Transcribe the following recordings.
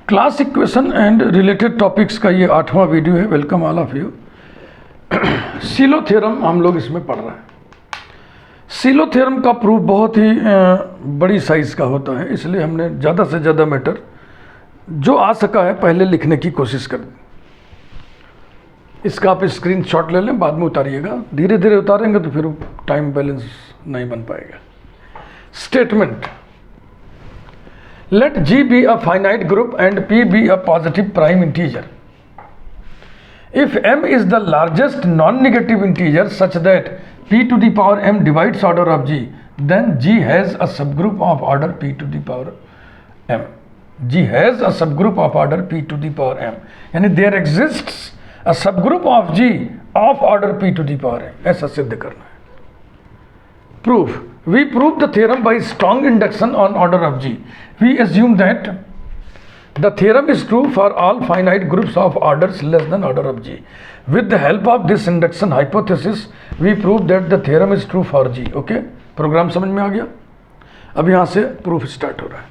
Class equation and related topics का ये 8वां video है। Welcome all of you. Silo theorem हम लोग इसमें पढ़ रहे हैं। सीलो थ्योरम का प्रूफ बहुत ही बड़ी साइज़ का होता है, इसलिए हमने ज़्यादा से ज़्यादा मैटर जो आ सका है पहले लिखने की कोशिश कर दी। इसका आप स्क्रीनशॉट ले लें, बाद में उतारिएगा। धीरे धीरे उतारेंगे तो फिर टाइम बैलेंस नहीं बन पाएगा। Statement: let G be a finite group and P be a positive prime integer. If M is the largest non-negative integer such that P to the power M divides order of G, then G has a subgroup of order P to the power M. G has a subgroup of order P to the power M. यानी there exists a subgroup of G of order P to the power M. ऐसा सिद्ध करना है। Proof: we prove the theorem by strong induction on order of G. We assume that the theorem is true for all finite groups of orders less than order of G. With the help of this induction hypothesis, we prove that the theorem is true for G. Okay? Program समझ में आ गया? अब यहाँ से proof start हो रहा है।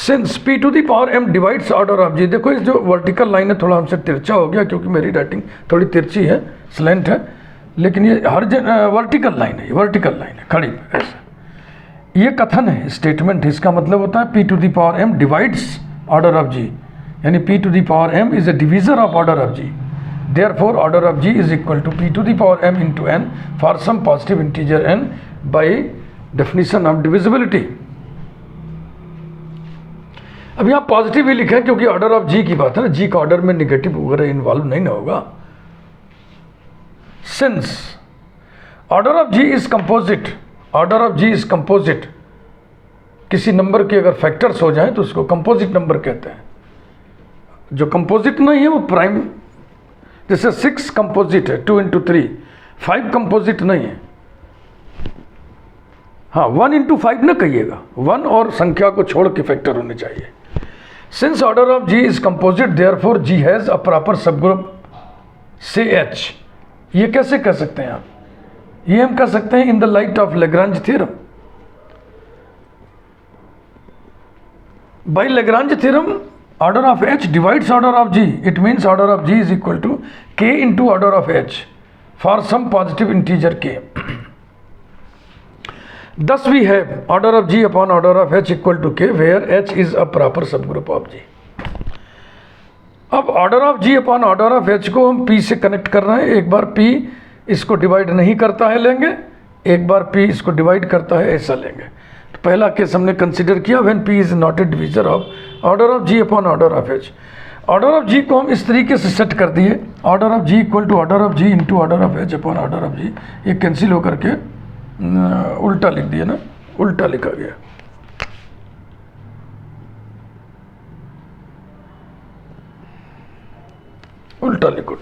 Since P to the power M divides order of G, देखो इस जो वर्टिकल लाइन है थोड़ा हमसे तिरछा हो गया क्योंकि मेरी राइटिंग थोड़ी तिरछी है, स्लैंट है, लेकिन ये हर वर्टिकल लाइन है, वर्टिकल लाइन है, खड़ी ऐसा। ये कथन है, स्टेटमेंट। इसका मतलब होता है P to the power M divides order of G, यानी P to the power M is a divisor of order of G. Therefore order of G is equal to P to the power M into n for some positive integer n by definition of divisibility. अब यहाँ positive ही लिखा है क्योंकि order of G की बात है ना, G का ऑर्डर में निगेटिव वगैरह इन्वॉल्व नहीं ना होगा। Since order of G is composite, order of G is composite, किसी नंबर के अगर फैक्टर्स हो जाए तो उसको कंपोजिट नंबर कहते हैं। जो कंपोजिट नहीं है वो प्राइम, जैसे 6 कंपोजिट है 2 into 3, 5 कंपोजिट नहीं है। हाँ, 1 into 5 ना कहिएगा, 1 और संख्या को छोड़ के फैक्टर होने चाहिए। Since order of G is composite therefore G has a proper subgroup से H। ये कैसे कह सकते हैं आप? ये हम कह सकते हैं in the light of Lagrange theorem. By Lagrange theorem order of H divides order of G. It means order of G is equal to K into order of H for some positive integer K. Thus we have order of G upon order of H equal to K where H is a proper subgroup of G. अब order of G upon order of H को हम P से connect कर रहे हैं। एक बार P इसको divide नहीं करता है लेंगे, एक बार P इसको डिवाइड करता है ऐसा लेंगे। तो पहला केस हमने कंसिडर किया when P is not a divisor of order of G upon order of H। Order of G को हम इस तरीके से सेट कर दिए, order of G equal to order of G into order of H upon order of G। ये cancel होकर के उल्टा लिख दिया ना, उल्टा लिखा गया। उल्टा लिखो।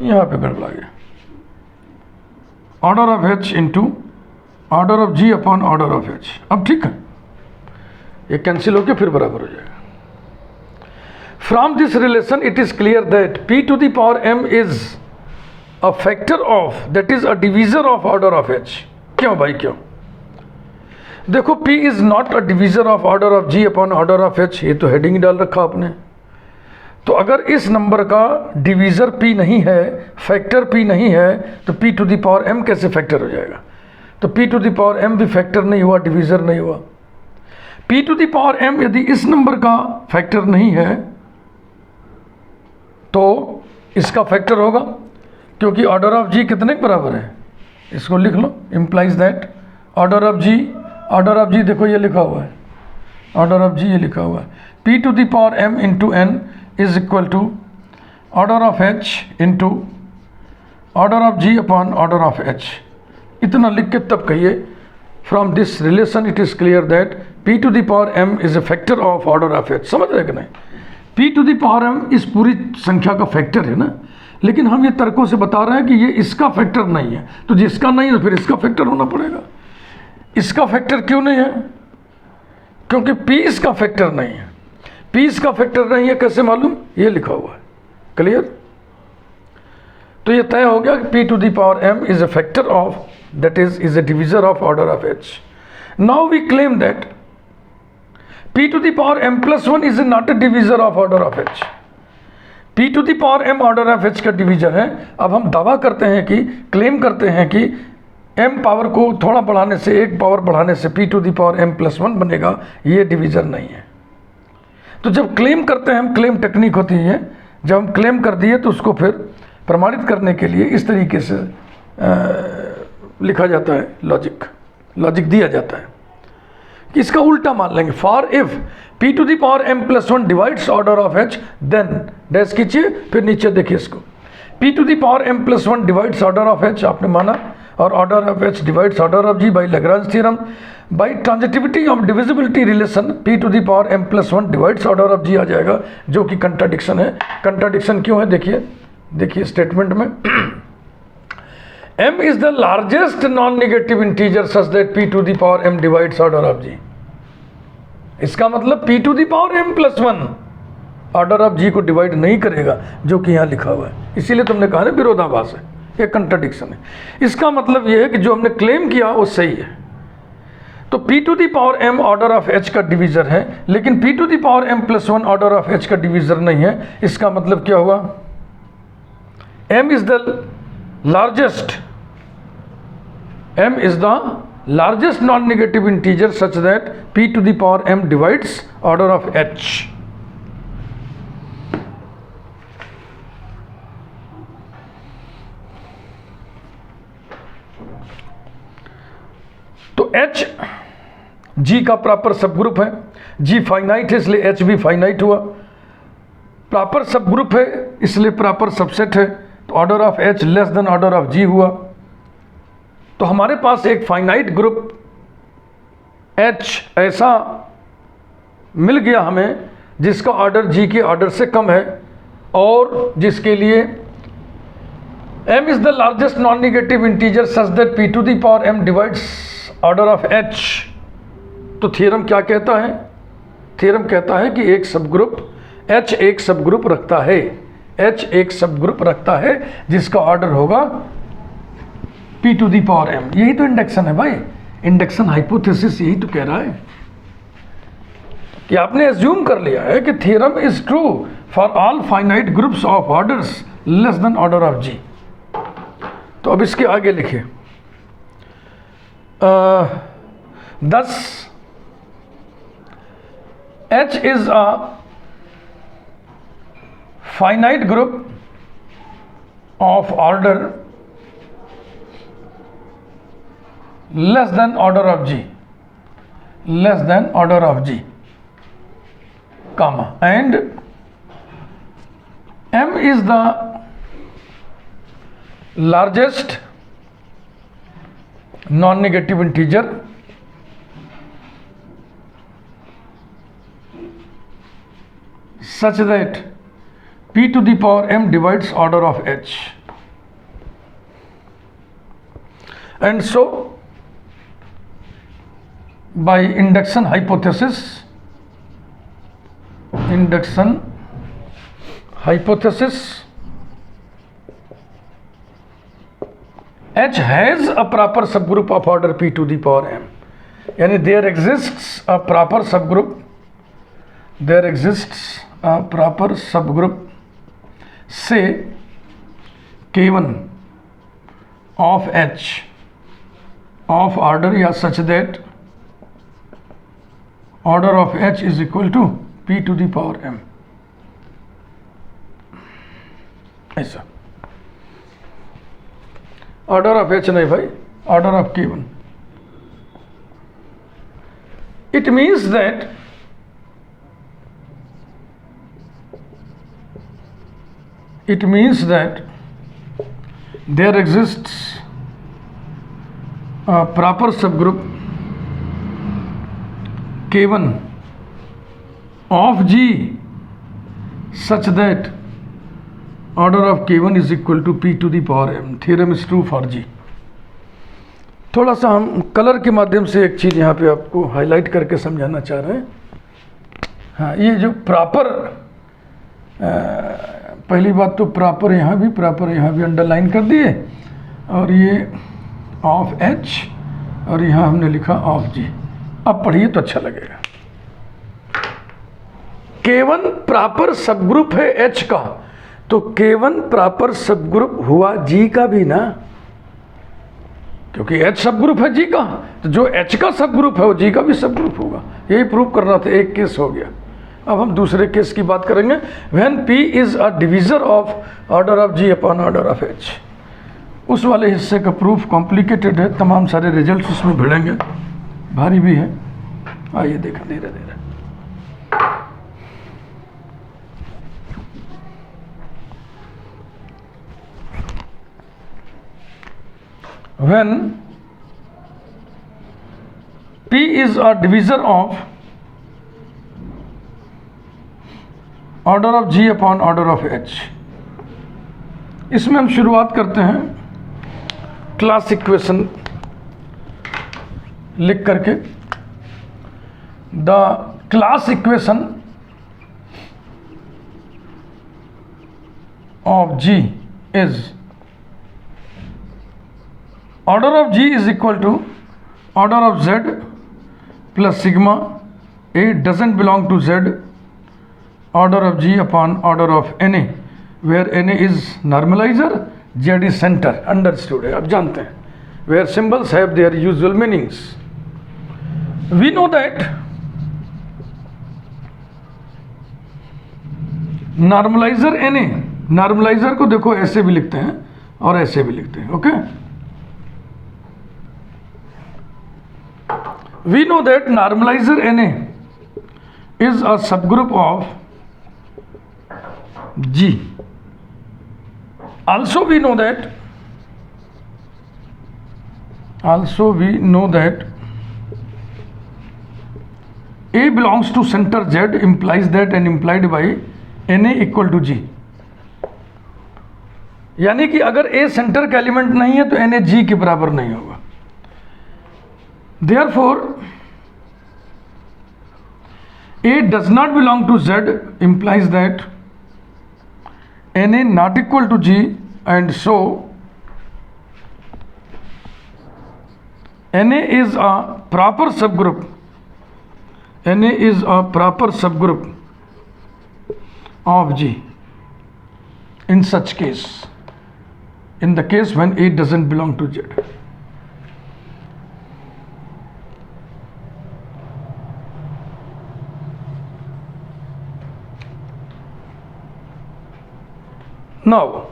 यहाँ पे गड़बड़ा गया। Order of H into order of G upon order of H। अब ठीक है, ये कैंसिल होके फिर बराबर हो जाएगा। From this relation it is clear that P to the power M is a factor of, that is a divisor of order of H। क्यों भाई क्यों? देखो P is not a divisor of order of G upon order of H, ये तो heading डाल रखा आपने। तो अगर इस नंबर का डिवीज़र P नहीं है, फैक्टर P नहीं है, तो P to the power M कैसे फैक्टर हो जाएगा? तो P to the power M भी फैक्टर नहीं हुआ, डिवीज़र नहीं हुआ। P to the power M यदि इस नंबर का फैक्टर नहीं है तो इसका फैक्टर होगा, क्योंकि ऑर्डर ऑफ G कितने के बराबर है? इसको लिख लो, implies that order of G देखो ये लिखा हुआ है, ऑर्डर ऑफ G ये लिखा हुआ है। P to the power M into N is equal to order of H into order of G upon order of H। इतना लिख के तब कहिए from this relation it is clear that P to the power M is a factor of order of H। समझ रहे कि नहीं? P to the power M इस पूरी संख्या का फैक्टर है ना, लेकिन हम ये तर्कों से बता रहे हैं कि ये इसका फैक्टर नहीं है, तो जिसका नहीं है तो फिर इसका फैक्टर होना पड़ेगा। इसका फैक्टर क्यों नहीं है? क्योंकि P इसका फैक्टर नहीं है। p इसका फैक्टर नहीं है, कैसे मालूम? ये लिखा हुआ है, क्लियर? तो ये तय हो गया कि p to the power m is a factor of, that is a divisor of order of h. Now we claim that p to the power m plus 1 is not a divisor of order of h. p to the power m order of h का divisor है. अब हम दावा करते हैं कि, claim करते हैं कि m पावर को थोड़ा बढ़ाने से, एक पावर बढ़ाने से p to the power m plus 1 बनेगा. ये डिविजर नहीं है. तो जब क्लेम करते हैं हम, क्लेम टेक्निक होती है, जब हम क्लेम कर दिए तो उसको फिर प्रमाणित करने के लिए इस तरीके से लिखा जाता है, लॉजिक दिया जाता है कि इसका उल्टा मान लेंगे. For if p to the power m plus 1 divides order of h, then dash कीजिए, फिर नीचे देखिए इसको, p to the power m plus 1 divides order of h आपने माना, और order of h divides order of g by Lagrange theorem. By transitivity of divisibility relation p to the power m plus 1 divides order of g आ जाएगा, जो कि contradiction है. Contradiction क्यों है? देखिए स्टेटमेंट में m is the largest non-negative integer such that p to the power m divides order of g. इसका मतलब p to the power m plus 1 order of g को डिवाइड नहीं करेगा, जो कि यहाँ लिखा हुआ है. इसीलिए तुमने कहा ना विरोधाभास है, ये कंट्राडिक्शन है. इसका मतलब ये है कि जो हमने क्लेम किया वो सही है. तो p to the power m order of h का डिवीजर है, लेकिन p to the power m plus 1 order of h का डिवीजर नहीं है. इसका मतलब क्या हुआ? m is the largest non-negative integer such that p to the power m divides order of h. तो h g का प्रॉपर सब ग्रुप है. g फाइनाइट है इसलिए h भी फाइनाइट हुआ. प्रॉपर सब ग्रुप है इसलिए प्रॉपर सबसेट है. तो order of h less than order of g हुआ. तो हमारे पास एक फाइनाइट ग्रुप h ऐसा मिल गया हमें जिसका ऑर्डर g के ऑर्डर से कम है, और जिसके लिए m is the largest non negative integer such that p to the power m divides order of h. तो थ्योरम क्या कहता है? थ्योरम कहता है कि एक सब ग्रुप h एक सब ग्रुप रखता है, h एक सब ग्रुप रखता है जिसका ऑर्डर होगा p to the power m. यही तो इंडक्शन है भाई, इंडक्शन हाइपोथेसिस यही तो कह रहा है कि आपने एज्यूम कर लिया है कि theorem is true for all finite groups of orders less than order of g. तो अब इसके आगे लिखिए, thus h is a finite group of order less than order of g, comma, and m is the largest non-negative integer such that p to the power m divides order of h. And so by induction hypothesis h has a proper subgroup of order p to the power m. यानी there exists a proper subgroup say k1 of h of order या such that order of h is equal to p to the power m. ऐसा order of h नहीं भाई, order of k1. It means that there exists a proper subgroup k1 of g such that order of k1 is equal to p to the power m. Theorem is true for g. थोड़ा सा हम colour के माध्यम से एक चीज़ यहाँ पे आपको हाईलाइट करके समझाना चाह रहे हैं. हाँ, ये जो प्रॉपर, पहली बात तो प्रॉपर यहाँ भी अंडरलाइन कर दिए, और ये ऑफ H और यहाँ हमने लिखा ऑफ G। अब पढ़िए तो अच्छा लगेगा। K1 प्रॉपर सबग्रुप है H का, तो K1 प्रॉपर सबग्रुप हुआ G का भी ना, क्योंकि H सबग्रुप है G का, तो जो H का सबग्रुप है वो G का भी सबग्रुप होगा। यही प्रूव करना था, एक केस हो गया। अब हम दूसरे केस की बात करेंगे। When P is a divisor of order of G upon order of H। उस वाले हिस्से का प्रूफ कॉम्प्लिकेटेड है, तमाम सारे रिजल्ट्स उसमें भिड़ेंगे, भारी भी है। आइए देखा धीरे धीरे। When P is a divisor of order of G upon order of H, इसमें हम शुरुआत करते हैं क्लास इक्वेशन लिख करके। The class equation of G is order of G is equal to order of Z plus sigma A doesn't belong to Z order of G upon order of Na, where Na is normalizer, Z is center। understood है, अब जानते हैं। where symbols have their usual meanings, we know that normalizer Na, normalizer को देखो ऐसे भी लिखते हैं और ऐसे भी लिखते हैं, okay. We know that normalizer Na is a subgroup of G. Also we know that A belongs to center Z implies that and implied by Na equal to G। यानी कि अगर A सेंटर का element नहीं है तो Na G के बराबर नहीं होगा। Therefore, A does not belong to Z implies that Na not equal to G, and so Na is a proper subgroup. Na is a proper subgroup of G in such case, in the case when A doesn't belong to Z. Now,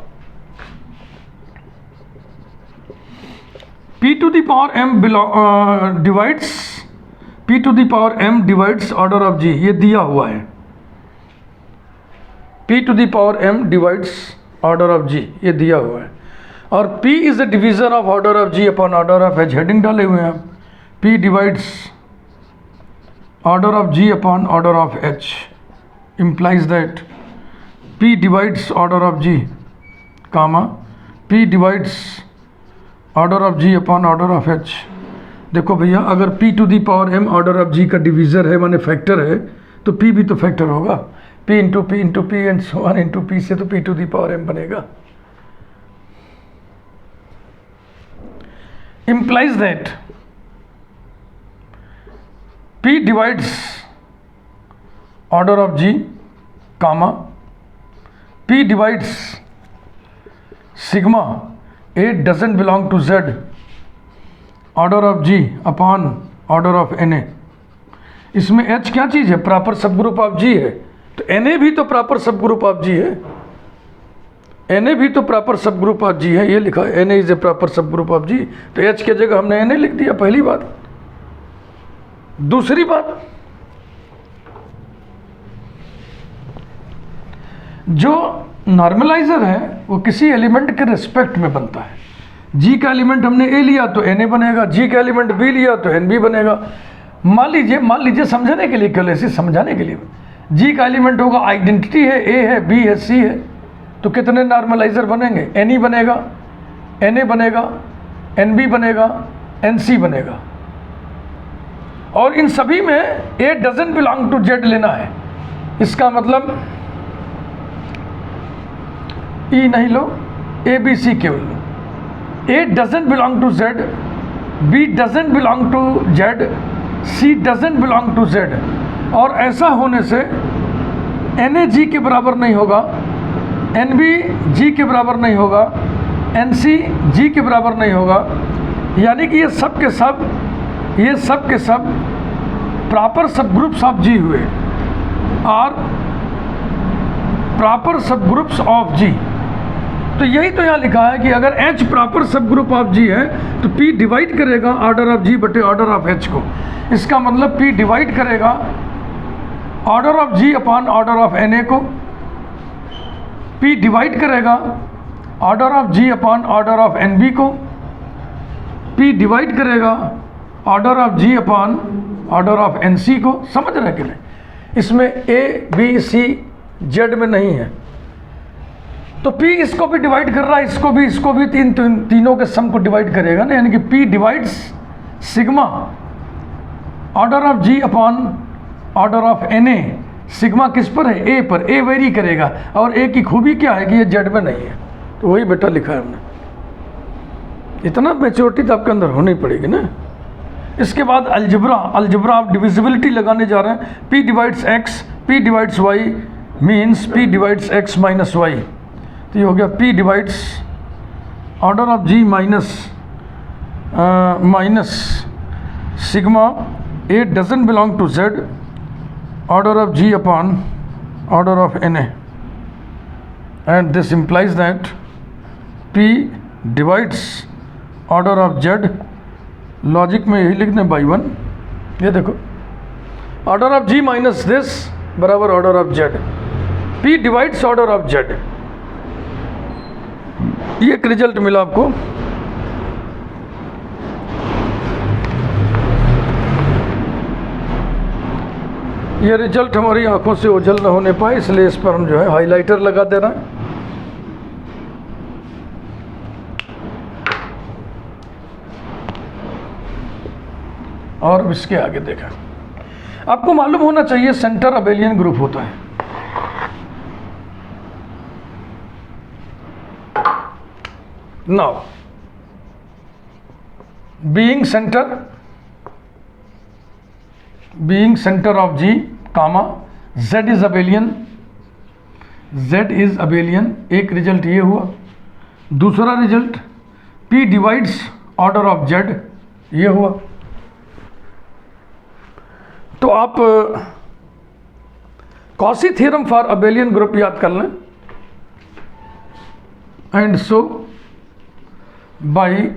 P to the power m divides order of G, ये दिया हुआ है। P to the power m divides order of G, ये दिया हुआ है। और P is a divisor of order of G upon order of H, heading डाले हुए हैं। P divides order of G upon order of H implies that P divides order of G, comma P divides order of G upon order of H। देखो भैया, अगर P to the power m order of G का divisor है, माने factor है, तो P भी तो फैक्टर होगा। P into P and so on into P से तो P to the power m बनेगा। implies that P divides order of G, comma P divides sigma A doesn't belong to Z order of G upon order of Na। इसमें H क्या चीज़ है? Proper subgroup of G है, तो Na भी तो proper subgroup of G है। Na भी तो प्रॉपर सबग्रुप ऑफ G है, ये लिखा है Na is a proper subgroup of G, तो H की जगह हमने Na लिख दिया, पहली बात। दूसरी बात, जो नॉर्मलाइजर है वो किसी एलिमेंट के रिस्पेक्ट में बनता है। G का एलिमेंट हमने A लिया तो Na बनेगा, G का एलिमेंट B लिया तो NB बनेगा। मान लीजिए समझने के लिए, केवल ऐसे समझाने के लिए, G का एलिमेंट होगा, आइडेंटिटी है, A है, B है, C है, तो कितने नॉर्मलाइजर बनेंगे? Ne बनेगा, Na बनेगा, NB बनेगा, NC बनेगा। और इन सभी में A doesn't belong to Z लेना है, इसका मतलब ई नहीं लो, ए बी सी केवल लो। A doesn't belong to Z, B doesn't belong to Z, C doesn't belong to Z. और ऐसा होने से एन ए जी के बराबर नहीं होगा, एन बी जी के बराबर नहीं होगा, एन सी जी के बराबर नहीं होगा। यानी कि ये सब के सब प्रॉपर सब ग्रुप्स ऑफ जी हुए, और प्रॉपर सब ग्रुप्स ऑफ जी। तो यही तो यहाँ लिखा है कि अगर H proper subgroup of G है तो P डिवाइड करेगा ऑर्डर ऑफ जी बटे ऑर्डर ऑफ H को। इसका मतलब P डिवाइड करेगा order of G upon order of Na को, P डिवाइड करेगा order of G upon order of Nb को, P डिवाइड करेगा order of G upon order of Nc को। समझ रहे कि नहीं? इसमें A B C Z में नहीं है, तो P इसको भी डिवाइड कर रहा है, इसको भी तीनों के सम को डिवाइड करेगा ना। यानी कि P divides sigma order of G upon order of Na। Sigma किस पर है? A पर। A वेरी करेगा, और A की खूबी क्या है कि ये Z में नहीं है, तो वही बेटा लिखा है हमने। इतना मैच्योरिटी तो आपके अंदर होनी पड़ेगी ना। इसके बाद अलजबरा आप डिविजिबिलिटी लगाने जा रहे हैं। P divides X, P divides Y means P divides X minus Y। तो ये हो गया P divides order of G minus sigma A doesn't belong to Z order of G upon order of Na, and this implies that P divides order of Z। Logic में यही लिख दें by 1। ये देखो order of G minus this बराबर order of Z, P divides order of Z। ये एक result मिला आपको। ये रिजल्ट हमारी आंखों से ओझल न होने पाए, इसलिए इस पर हम जो है हाइलाइटर लगा दे रहे हैं। और इसके आगे देखा, आपको मालूम होना चाहिए सेंटर अबेलियन ग्रुप होता है। Now being centre of G comma Z is abelian. एक रिजल्ट ये हुआ। दूसरा result P divides order of Z, ये हुआ। तो आप Cauchy theorem for abelian group याद कर लें। And so by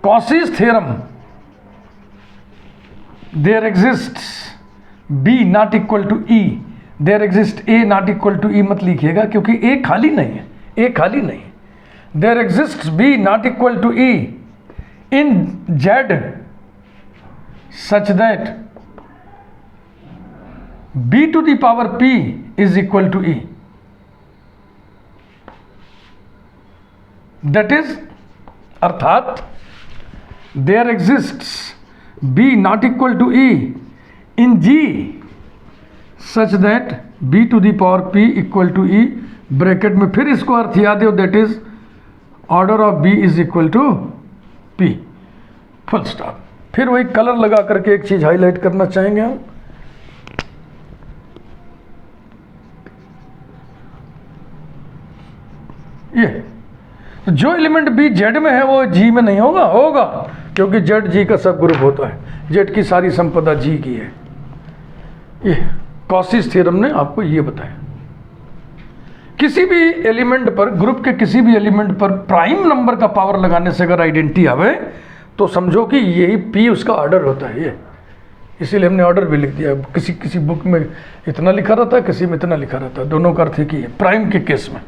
Cauchy's theorem there exists B not equal to E, there exists A not equal to E मत लिखिएगा क्योंकि A खाली नहीं है, A खाली नहीं है। there exists B not equal to E in Z such that B to the power P is equal to E, that is अर्थात there exists B not equal to E in G such that B to the power P equal to E, bracket में फिर इसको अर्थ याद हो, that is order of B is equal to P, full stop. फिर वही colour लगा करके एक चीज हाईलाइट करना चाहेंगे हम। ये जो एलिमेंट B Z में है वो G में नहीं होगा क्योंकि Z G का सब ग्रुप होता है। Z की सारी संपदा G की है। ये कॉशी's थ्योरम ने आपको ये बताया। किसी भी एलिमेंट पर, ग्रुप के किसी भी एलिमेंट पर प्राइम नंबर का पावर लगाने से अगर आइडेंटिटी आवे तो समझो कि यही P उसका ऑर्डर होता है। ये इसीलिए हमने ऑर्डर भी लिख दिया। किसी बुक में इतना लिखा रहता है, किसी में इतना लिखा रहता है, दोनों का अर्थ एक ही है प्राइम के केस में।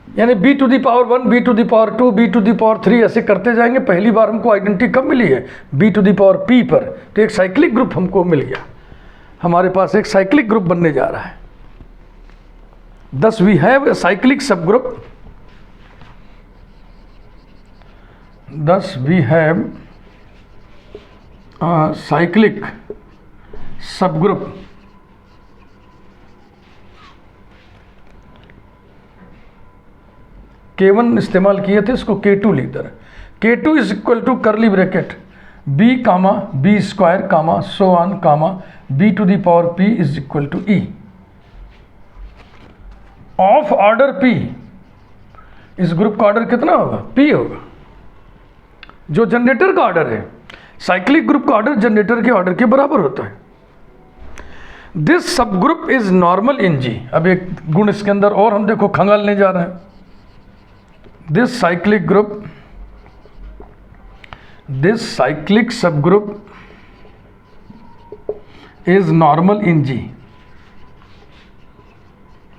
यानी B to the power 1, B to the power 2, B to the power 3 ऐसे करते जाएंगे। पहली बार हमको आइडेंटिटी कब मिली है? B to the power P पर। तो एक साइक्लिक ग्रुप हमको मिल गया, हमारे पास एक साइक्लिक ग्रुप बनने जा रहा है। thus we have a cyclic subgroup thus we have a cyclic subgroup K1 इस्तेमाल किए थे, इसको K2 लिख दे रहे। K2 is equal to curly bracket B comma B square comma so on comma B to the power P is equal to E of order P। इस group का order कितना होगा? P होगा, जो जनरेटर का ऑर्डर है। Cyclic group का order generator के ऑर्डर के बराबर होता है। This subgroup is normal in G। अब एक गुण इसके अंदर और हम देखो खंगालने जा रहे हैं। This cyclic subgroup is normal in G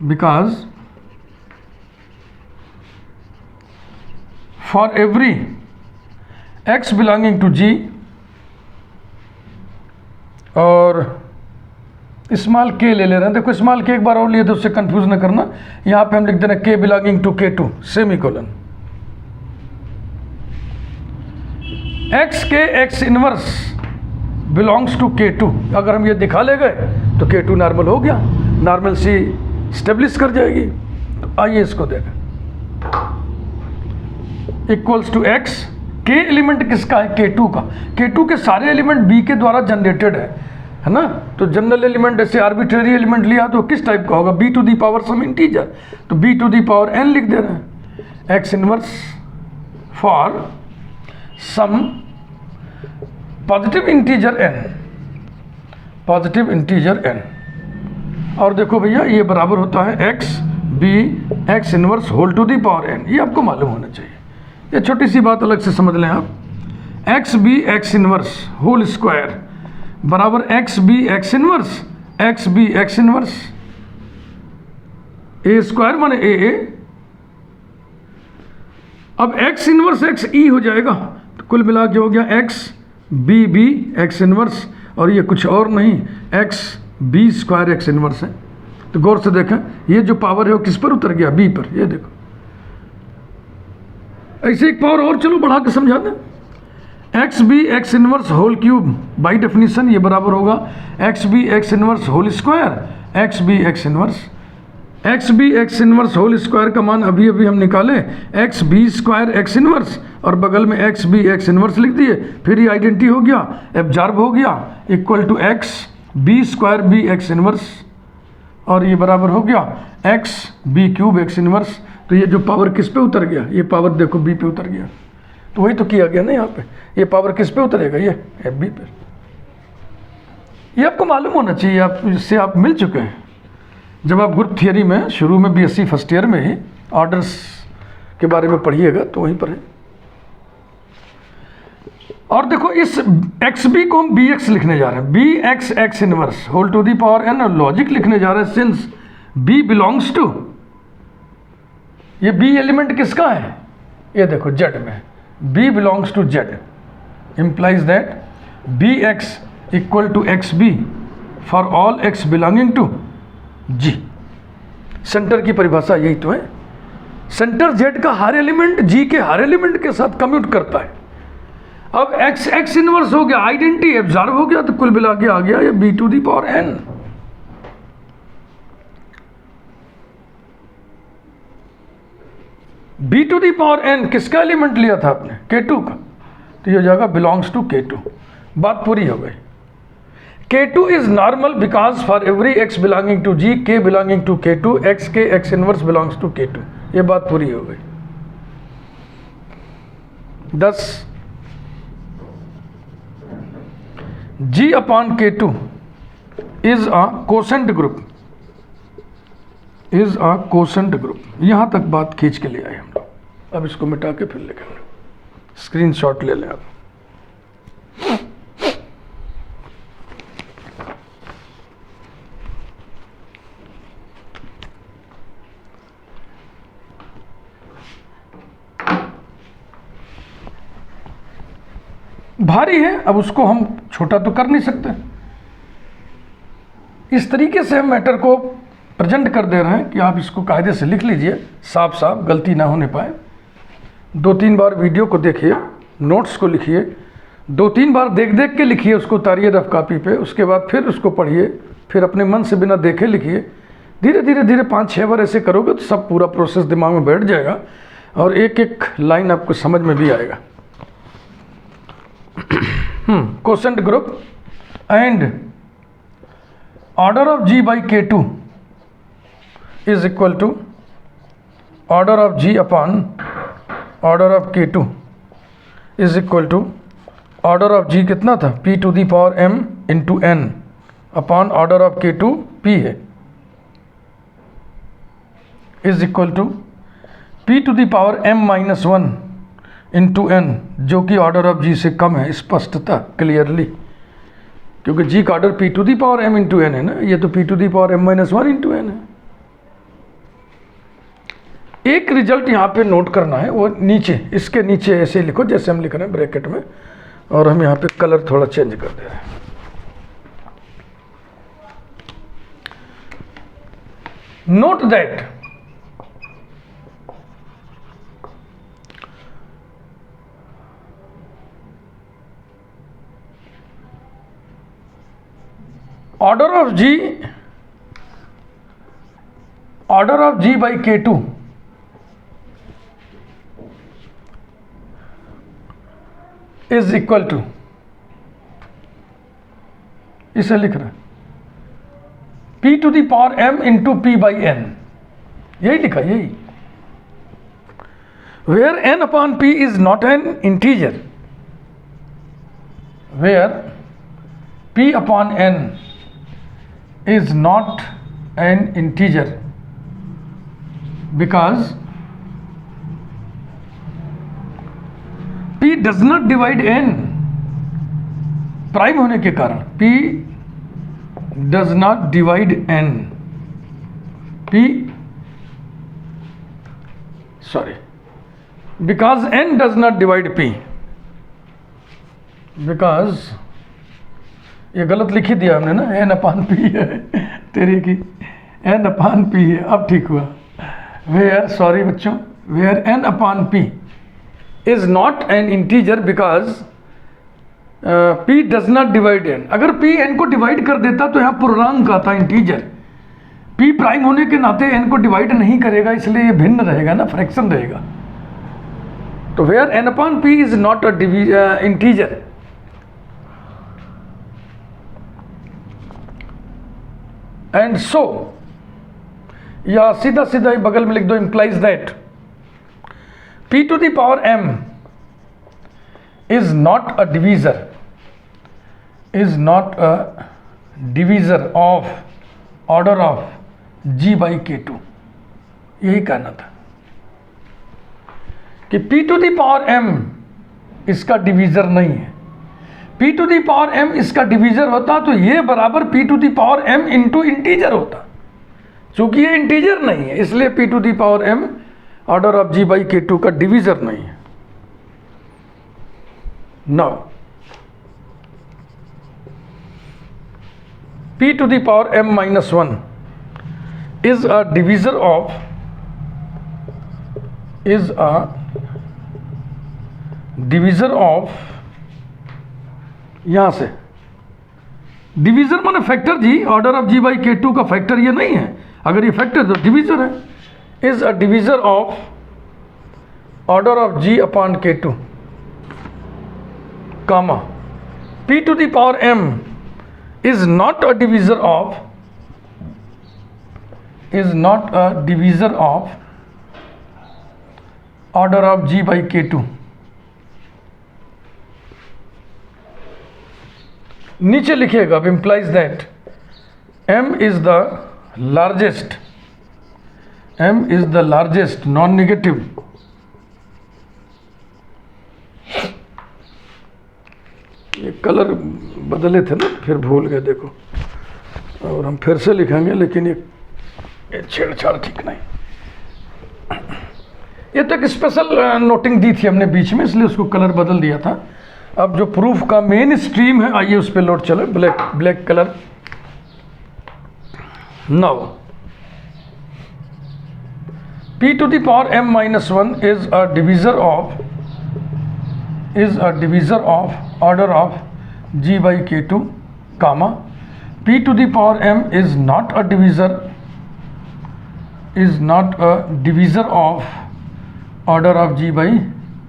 because for every x belonging to G और स्मॉल k ले ले रहे हैं। देखो स्मॉल k एक बार और लिए तो उससे कंफ्यूज ना करना। यहाँ पे हम लिख दे रहे हैं k belonging to K2 semicolon. x के x inverse belongs to K2। अगर हम ये दिखा ले गए तो K2 नॉर्मल हो गया, नॉर्मल सी स्टेब्लिश कर जाएगी। तो आइए इसको देखें। Equals to x, k element किसका है? K2 का। K2 के सारे एलिमेंट B के द्वारा जनरेटेड है ना। तो जनरल एलिमेंट ऐसे आर्बिट्रेरी एलिमेंट लिया तो किस टाइप का होगा? B to the power some integer, तो B to the power n लिख दे रहे हैं। x inverse for some positive integer n, positive integer n। और देखो भैया ये बराबर होता है x b x inverse whole to the power n। ये आपको मालूम होना चाहिए। ये छोटी सी बात अलग से समझ लें आप। x b x inverse whole square बराबर x b x inverse a square माने ए। अब एक्स इनवर्स एक्स ई हो जाएगा, तो कुल मिला के हो गया x b b x inverse, और ये कुछ और नहीं x b square x inverse है। तो गौर से देखें, ये जो पावर है वो किस पर उतर गया? बी पर। ये देखो ऐसे एक पावर और चलो बढ़ा के समझा दें। X b x inverse whole cube by definition ये बराबर होगा x b x inverse whole square x b x inverse whole square का मान अभी अभी हम निकाले x b square x inverse, और बगल में एक्स बी एक्स इनवर्स लिख दिए। फिर ये आइडेंटिटी हो गया, एब्जॉर्ब हो गया, equal to x b square b x inverse, और ये बराबर हो गया x b cube x inverse. तो ये जो पावर किस पे उतर गया? ये पावर देखो बी पे उतर गया। तो वही तो किया गया ना यहाँ पे। ये पावर किस पे उतरेगा? ये एफ बी पे। ये आपको मालूम होना चाहिए, आप इससे आप मिल चुके हैं। जब आप ग्रुप थियरी में शुरू में बीएससी फर्स्ट ईयर में ही ऑर्डर्स के बारे में पढ़िएगा तो वहीं पर है। और देखो इस एक्स बी को हम बी एक्स लिखने जा रहे हैं, b x x inverse whole to the power n, और लॉजिक लिखने जा रहे हैं सिंस बी बिलोंग्स टू, ये बी एलिमेंट किसका है? ये देखो जेड में, B belongs to Z implies that Bx equal to XB for all x belonging to G। Centre की परिभाषा यही तो है। सेंटर Z का हर एलिमेंट G के हर एलिमेंट के साथ कम्यूट करता है। अब x x इनवर्स हो गया, आइडेंटिटी एब्जॉर्ब हो गया, तो कुल मिला के आ गया ये B to the power n। B to the power n किसका एलिमेंट लिया था आपने? K2 का। तो ये हो जाएगा बिलोंग्स टू K2। बात पूरी हो गई। K2 is normal because for every x belonging to G K belonging to K2 x के x inverse belongs to K2। ये बात पूरी हो गई। 10 G upon K2 is a quotient group, is a quotient group. यहां तक बात खींच के ले आए हम लोग। अब इसको मिटा के फिर लिखेंगे, स्क्रीनशॉट ले लें आप। भारी है, अब उसको हम छोटा तो कर नहीं सकते। इस तरीके से हम मैटर को प्रेजेंट कर दे रहे हैं कि आप इसको कायदे से लिख लीजिए, साफ साफ, गलती ना होने पाए। 2-3 बार वीडियो को देखिए। नोट्स को लिखिए, 2-3 बार देख देख के लिखिए, उसको उतारिए रफ कॉपी पे, उसके बाद फिर उसको पढ़िए, फिर अपने मन से बिना देखे लिखिए। धीरे धीरे धीरे 5-6 बार ऐसे करोगे तो सब पूरा प्रोसेस दिमाग में बैठ जाएगा और एक एक लाइन आपको समझ में भी आएगा। Quotient group and order of G by K2 is equal to order of G upon order of K2 is equal to order of G कितना था, P to the power m into n upon order of K2 P है, is equal to P to the power m minus 1 into n, जो कि order of G से कम है, स्पष्टता clearly, क्योंकि G का order P to the power m into n है ना, ये तो P to the power m minus 1 into n है। एक रिजल्ट यहाँ पे नोट करना है, वो नीचे, इसके नीचे ऐसे लिखो जैसे हम लिख रहे हैं ब्रैकेट में, और हम यहाँ पे कलर थोड़ा चेंज कर दे रहे हैं। Note that order of G by K2 is equal to, इसे लिख रहे हैं P to the power m into P by n, यही लिखा, यही, where n upon P is not an integer, where P upon n is not an integer because P does not divide n, prime होने के कारण P does not divide n, because n does not divide P, because ये गलत लिख ही दिया हमने ना, n upon P है, तेरी की n upon P है, अब ठीक हुआ। where, सॉरी बच्चों, where n upon P is not an integer because P does not divide n, अगर P n को डिवाइड कर देता तो यहाँ पूर्णांक आता इंटीजर, P प्राइम होने के नाते n को डिवाइड नहीं करेगा, इसलिए ये भिन्न रहेगा ना, फ्रैक्शन रहेगा। तो where n upon P is not a integer, and so, या सीधा सीधा ही बगल में लिख दो, implies that P to the power m is not a divisor, of order of G by K2, यही कहना था कि P to the power m इसका डिवीजर नहीं है। P to the power m इसका डिवीजर होता तो ये बराबर P to the power m into integer होता, चूंकि ये इंटीजर नहीं है इसलिए P to the power m order of G by K2 का डिवीजर नहीं है। Now P to the power m minus 1 is a divisor of यहां से डिवीजर माने factor G, order of G by K2 का फैक्टर ये नहीं है, अगर ये फैक्टर तो डिवीजर है, is a divisor of order of G upon K2 comma P to the power m is not a divisor of order of G by K2। नीचे लिखिएगा, अब implies that m is the largest non-negative ये colour बदले थे ना, फिर भूल गए देखो, और हम फिर से लिखेंगे, लेकिन ये छेड़छाड़ ठीक नहीं। ये तो एक स्पेशल नोटिंग दी थी हमने बीच में, इसलिए उसको कलर बदल दिया था। अब जो प्रूफ का मेन स्ट्रीम है, आइए उस पर लोड चले, black colour. Now P to the power m minus 1 is a divisor is a divisor of order of g by k2, comma, p to the power m is not a divisor of order of g by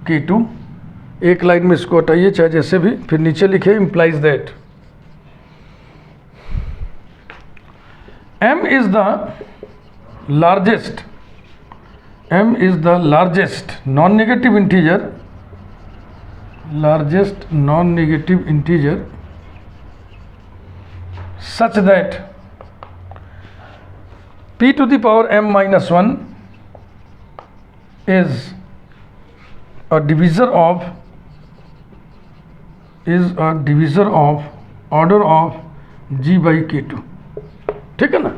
k2. एक line में इसको हटाइए चाहे जैसे भी, फिर नीचे लिखे implies that m is the largest non-negative integer such that p to the power m minus 1 is a divisor of order of g by k2. ठीक है ना?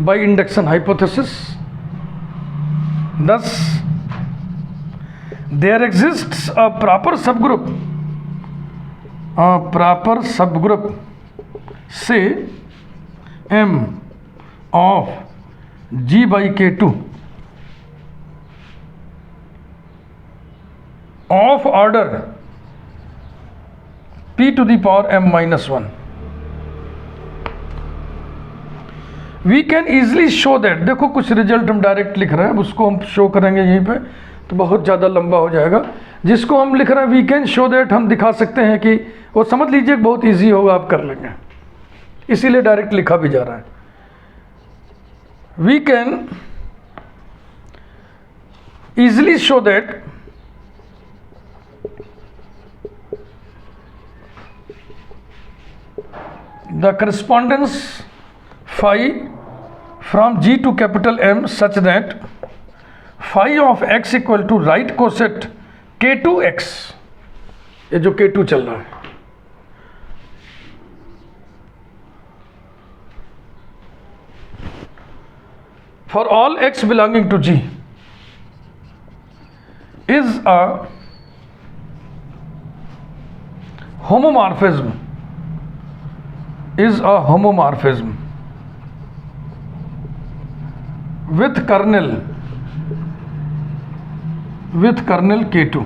By induction hypothesis, thus there exists a proper subgroup say m of g by k2 of order p to the power m minus 1. We can easily show that, देखो कुछ result हम direct लिख रहे हैं, उसको हम शो करेंगे यहीं पे, तो बहुत ज़्यादा लंबा हो जाएगा. जिसको हम लिख रहे हैं वी कैन शो दैट, हम दिखा सकते हैं कि वो समझ लीजिए बहुत इजी होगा, आप कर लेंगे, इसीलिए डायरेक्ट लिखा भी जा रहा है. We can easily show that the correspondence phi from G to capital M such that phi of x equal to right coset k2x, ये जो k2 चल रहा है, for all x belonging to G is a homomorphism with kernel k2.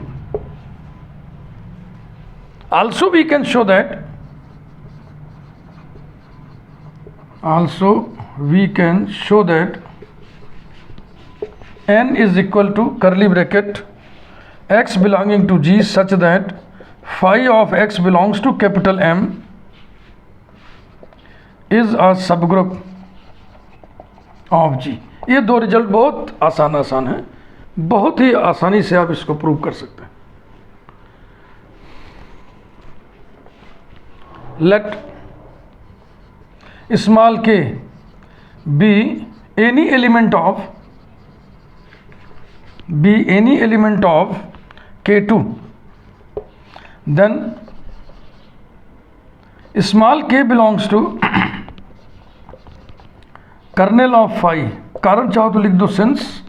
Also we can show that n is equal to curly bracket x belonging to G such that phi of x belongs to capital M is a subgroup of G. ये दो result बहुत आसान है, बहुत ही आसानी से आप इसको प्रूव कर सकते हैं. Let small k be any element of k2, then small k belongs to kernel of phi. कारण चाहो तो लिख दो, since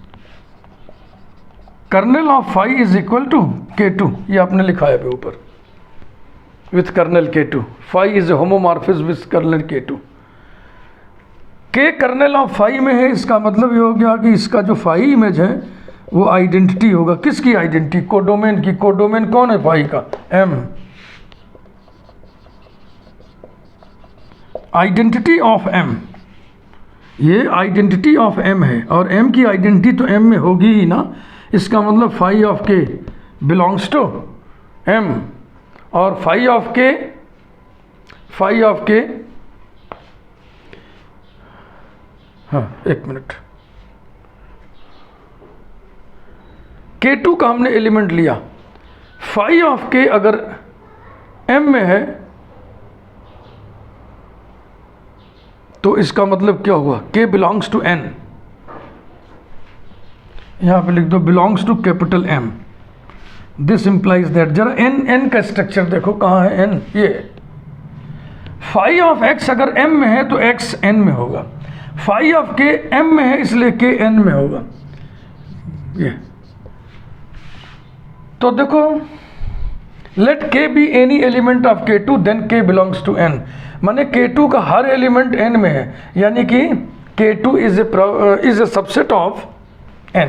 kernel of phi is equal to k2, ये आपने लिखा है अभी ऊपर, with kernel k2. phi is a homomorphism with kernel k2. k kernel of phi में है, इसका मतलब ये हो गया कि इसका जो phi इमेज है वो आइडेंटिटी होगा. किसकी आइडेंटिटी? कोडोमेन की. कोडोमेन कौन है phi का? m. आइडेंटिटी ऑफ m, ये आइडेंटिटी ऑफ m है, और m की आइडेंटिटी तो m में होगी ही ना. इसका मतलब phi of k belongs to m, और phi ऑफ k हाँ एक मिनट, k2 का हमने एलिमेंट लिया, phi ऑफ k अगर m में है तो इसका मतलब क्या हुआ? k belongs to n. यहां पे लिख दो belongs to capital M. This implies that, जरा n का स्ट्रक्चर देखो कहाँ है n, ये phi ऑफ x अगर m में है तो x n में होगा, phi ऑफ k m में है इसलिए k n में होगा. ये तो देखो, let k be any element of k2 then k belongs to n, माने k2 का हर एलिमेंट n में है, यानी कि k2 is A subset of n।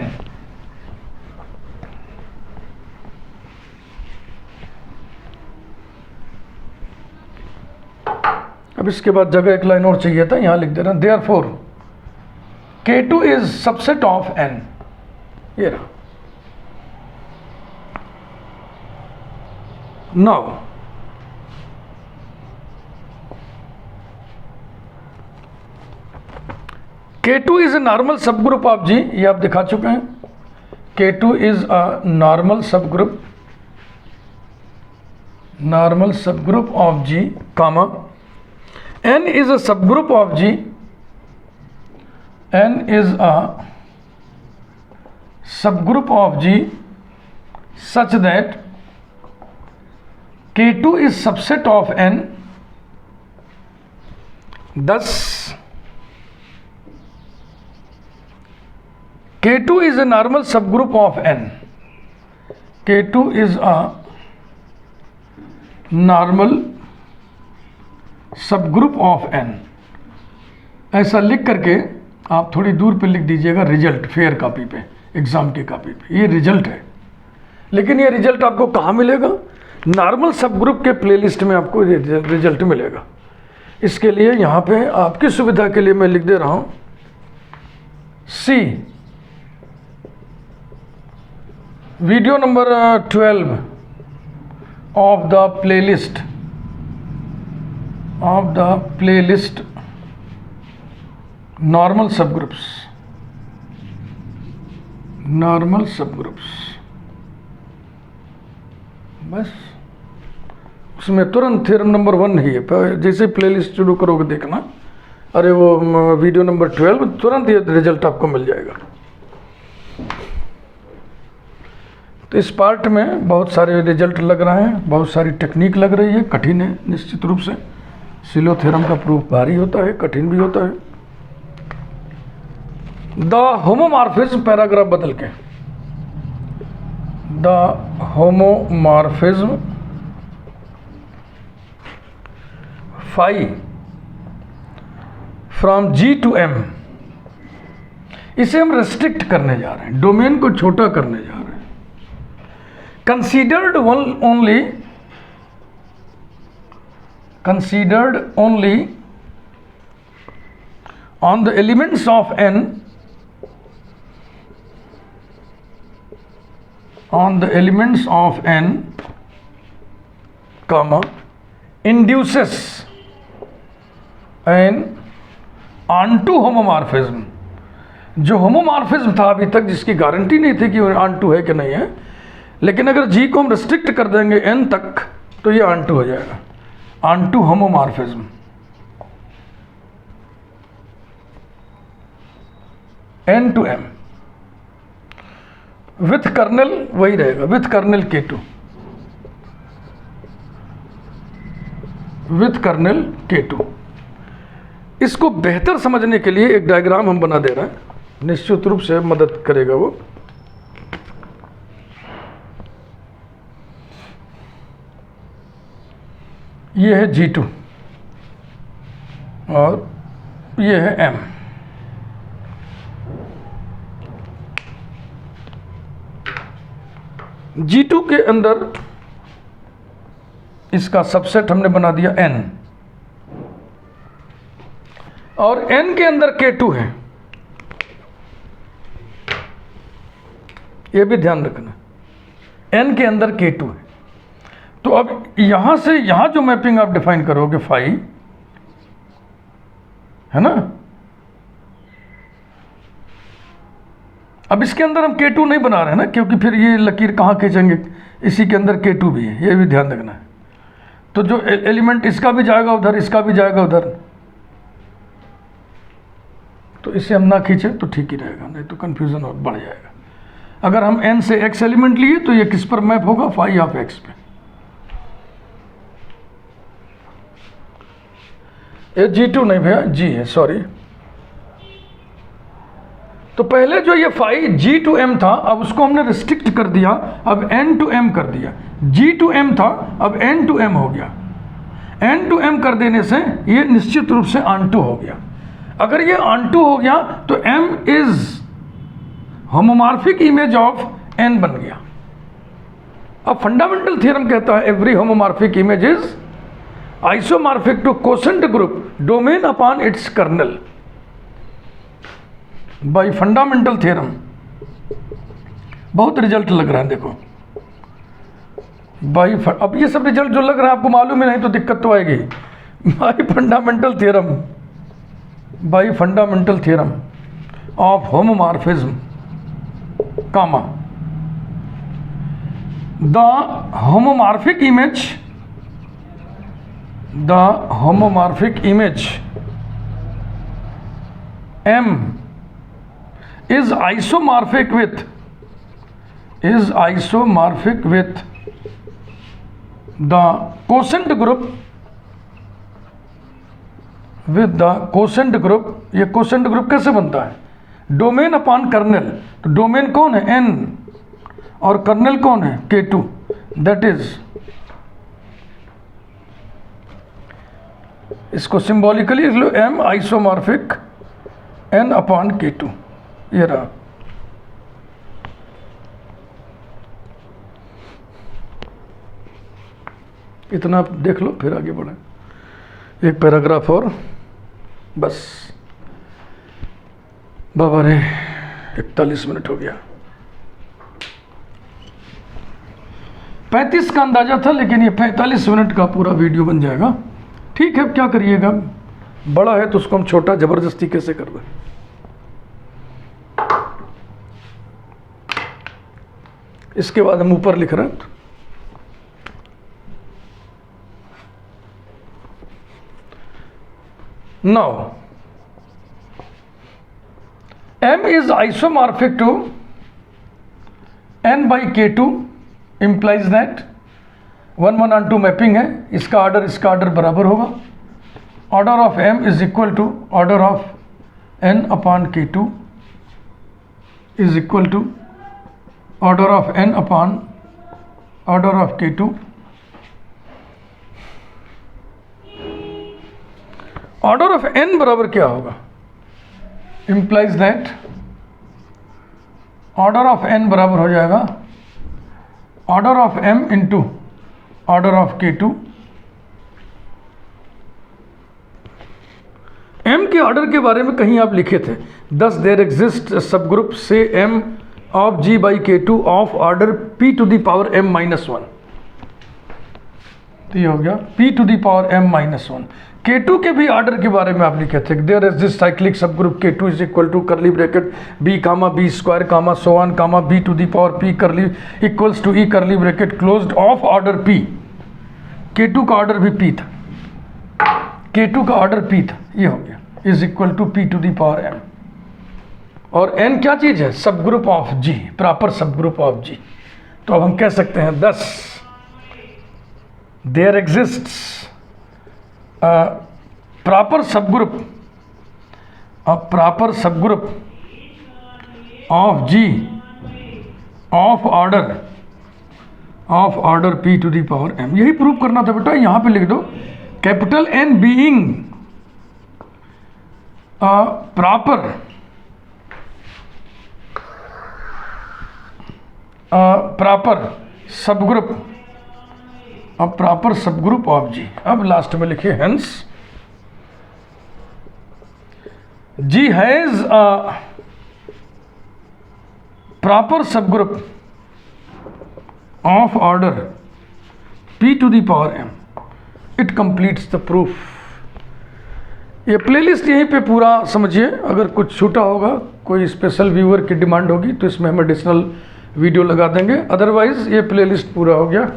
अब इसके बाद जगह एक लाइन और चाहिए था, यहां लिख दे रहे हैं therefore K2 is subset of n। ये रहा। Now K2 is a normal subgroup of G, ये आप दिखा चुके हैं। K2 is a normal subgroup of G, comma N is a subgroup of G. N is a subgroup of G such that K2 is subset of N. Thus, K2 is a normal subgroup of N. K2 is a normal सब group of n। ऐसा लिख करके आप थोड़ी दूर पे लिख दीजिएगा रिजल्ट, फेयर कॉपी पे, एग्जाम की कॉपी पे। ये रिजल्ट है, लेकिन ये रिजल्ट आपको कहाँ मिलेगा? नॉर्मल सब ग्रुप के प्लेलिस्ट में आपको रिजल्ट मिलेगा। इसके लिए यहाँ पे आपकी सुविधा के लिए मैं लिख दे रहा हूँ see video number 12 of the playlist normal subgroups बस उसमें तुरंत थ्योरम नंबर 1 ही है। जैसे प्लेलिस्ट शुरू करोगे देखना, अरे वो वीडियो नंबर 12, तुरंत ये रिजल्ट आपको मिल जाएगा। तो इस पार्ट में बहुत सारे रिजल्ट लग रहे हैं, बहुत सारी टेक्निक लग रही है, कठिन है निश्चित रूप से। सिलो थ्योरम का प्रूफ भारी होता है, कठिन भी होता है। द होमोमॉर्फिज्म, पैराग्राफ बदल के, the homomorphism phi from G to M, इसे हम रेस्ट्रिक्ट करने जा रहे हैं, डोमेन को छोटा करने जा रहे हैं। considered only on the elements of n, comma, induces an onto homomorphism। जो होमोमॉर्फिज्म था अभी तक, जिसकी गारंटी नहीं थी कि onto है कि नहीं है, लेकिन अगर G को हम रिस्ट्रिक्ट कर देंगे n तक तो ये onto हो जाएगा। onto homomorphism, n to m, with kernel वही रहेगा, with kernel K2, with kernel K2। इसको बेहतर समझने के लिए एक डायग्राम हम बना दे रहे हैं, निश्चित रूप से मदद करेगा वो। ये है G2 और ये है M। G2 के अंदर इसका सबसेट हमने बना दिया N, और N के अंदर K2 है, ये भी ध्यान रखना, N के अंदर K2 है। तो अब यहां से यहां जो मैपिंग आप डिफाइन करोगे फाई, है ना, अब इसके अंदर हम K2 नहीं बना रहे हैं ना, क्योंकि फिर ये लकीर कहाँ खींचेंगे, इसी के अंदर K2 भी है, ये भी ध्यान रखना है। तो जो एलिमेंट इसका भी जाएगा उधर, इसका भी जाएगा उधर, तो इसे हम ना खींचें तो ठीक ही रहेगा, नहीं तो कंफ्यूजन और बढ़ जाएगा। अगर हम n से x एलिमेंट लिए तो ये किस पर मैप होगा? फाई ऑफ x पे। ये G2 नहीं भैया, G है, सॉरी। तो पहले जो ये फाई G to M था, अब उसको हमने रिस्ट्रिक्ट कर दिया, अब N to M कर दिया। G to M था, अब N to M हो गया। N to M कर देने से ये निश्चित रूप से onto हो गया। अगर ये onto हो गया तो M is homomorphic image of N बन गया। अब फंडामेंटल थ्योरम कहता है every homomorphic image is isomorphic to quotient group domain upon its kernel by fundamental theorem. बहुत रिजल्ट लग रहा है देखो बाय। अब ये सब रिजल्ट जो लग रहा है आपको मालूम ही नहीं तो दिक्कत तो आएगी। Bye fundamental theorem of homomorphism comma the homomorphic image M is isomorphic with the quotient group ये quotient group कैसे बनता है? Domain upon kernel. तो डोमेन कौन है? n और कर्नल कौन है? K2। दैट इज, इसको सिंबॉलिकली लिख लो m isomorphic n upon K2। ये रहा। इतना देख लो फिर आगे बढ़े। एक पैराग्राफ और बस। बाबा रे 41 मिनट हो गया। 35 का अंदाजा था लेकिन ये 45 मिनट का पूरा वीडियो बन जाएगा। ठीक है, क्या करिएगा, बड़ा है तो उसको हम छोटा जबरदस्ती कैसे कर रहे। इसके बाद हम ऊपर लिख रहे हैं। Now M is isomorphic to n by K2 implies that 1 1 on 2 mapping है। इसका ऑर्डर बराबर होगा। Order of M is equal to order of n upon K2 is equal to order of n upon order of K2। Order of n बराबर क्या होगा? implies that order of n बराबर हो जाएगा order of m into order of K2। m के order के बारे में कहीं आप लिखे थे, thus there exists a subgroup say m of G by K2 of order p to the power m minus 1। तो ये हो गया p to the power m minus 1। K2 के भी ऑर्डर के बारे में आप लिखे थे, there is this cyclic subgroup K2 is equal to curly bracket b comma b square comma so on comma b to the power p curly equals to e curly bracket closed of order p। K2 का order भी p था, K2 का order p था, ये हो गया is equal to p to the power m। और n क्या चीज है? Subgroup of G, proper subgroup of G। तो अब हम कह सकते हैं 10 there exists proper subgroup of G of order p to the power m। यही प्रूव करना था बेटा। यहां पे लिख दो capital N being proper subgroup of G। अब लास्ट में लिखिए hence G has a proper subgroup of order p to the power m। It completes the proof। ये प्लेलिस्ट यहीं पे पूरा समझिए। अगर कुछ छूटा होगा, कोई स्पेशल व्यूअर की डिमांड होगी तो इसमें हम एडिशनल वीडियो लगा देंगे। अदरवाइज ये प्लेलिस्ट पूरा हो गया।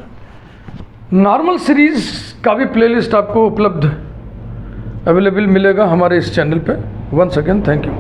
नॉर्मल सीरीज का भी प्लेलिस्ट आपको उपलब्ध अवेलेबल मिलेगा हमारे इस चैनल पे। Once again thank you.